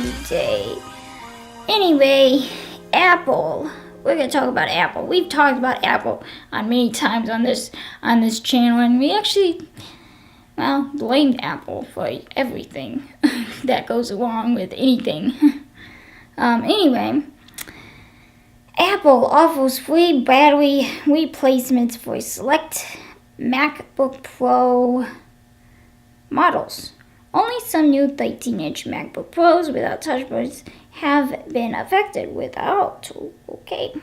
today. Anyway, Apple. We're gonna talk about Apple. We've talked about Apple on many times on this channel, and we actually, well, blamed Apple for everything that goes along with anything. Anyway, Apple offers free battery replacements for select MacBook Pro models. Only some new 13-inch MacBook Pros without touch bars have been affected without. Okay.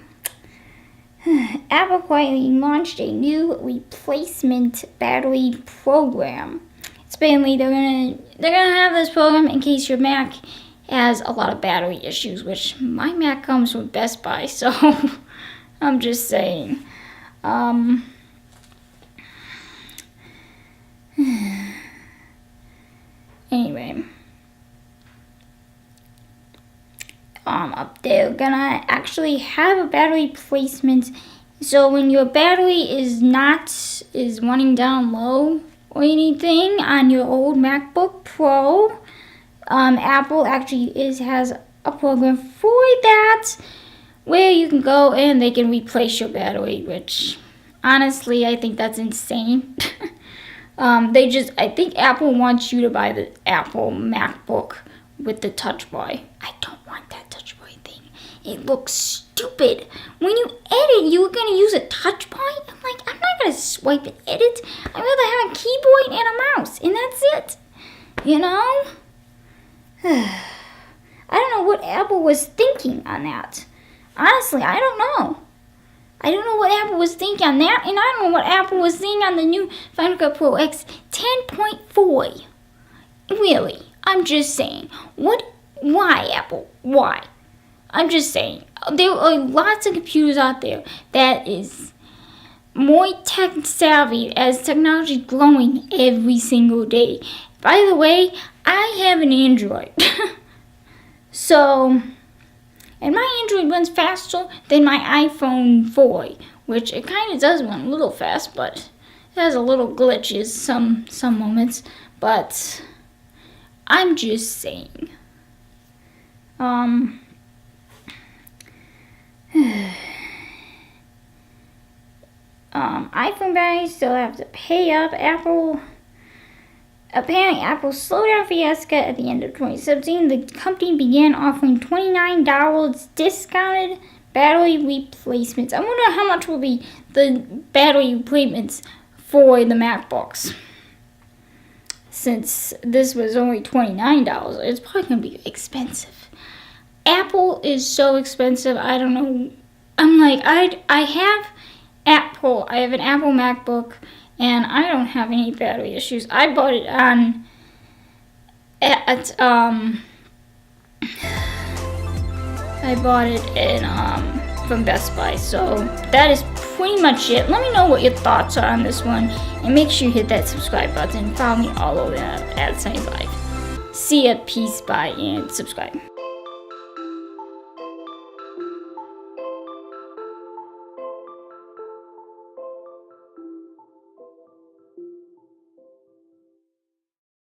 Apple quietly launched a new replacement battery program. Apparently they're gonna have this program in case your Mac has a lot of battery issues, which my Mac comes from Best Buy, so I'm just saying. Anyway, they're gonna actually have a battery replacement. So when your battery is running down low or anything on your old MacBook Pro, Apple actually has a program for that where you can go and they can replace your battery, which honestly I think that's insane. I think Apple wants you to buy the Apple MacBook with the touch bar. I don't want that touch bar thing. It looks stupid. When you edit, you were going to use a touch bar? I'm like, I'm not going to swipe and edit. I'd rather have a keyboard and a mouse, and that's it. You know? I don't know what Apple was thinking on that. Honestly, I don't know. I don't know what Apple was thinking on that, and I don't know what Apple was thinking on the new Final Cut Pro X 10.4. Really, I'm just saying. Why, Apple? Why? I'm just saying. There are lots of computers out there that is more tech savvy as technology is growing every single day. By the way, I have an Android. So, and my Android runs faster than my iPhone 4, which it kind of does run a little fast, but it has a little glitches some moments. But I'm just saying. iPhone batteries still have to pay up. Apparently, Apple slowed down Fiasco at the end of 2017. The company began offering $29 discounted battery replacements. I wonder how much will be the battery replacements for the MacBooks. Since this was only $29, it's probably going to be expensive. Apple is so expensive. I don't know. I'm like, I have Apple. I have an Apple MacBook. And I don't have any battery issues. I bought it from Best Buy. So that is pretty much it. Let me know what your thoughts are on this one, and make sure you hit that subscribe button. Follow me all over at 75. See ya, peace, bye, and subscribe.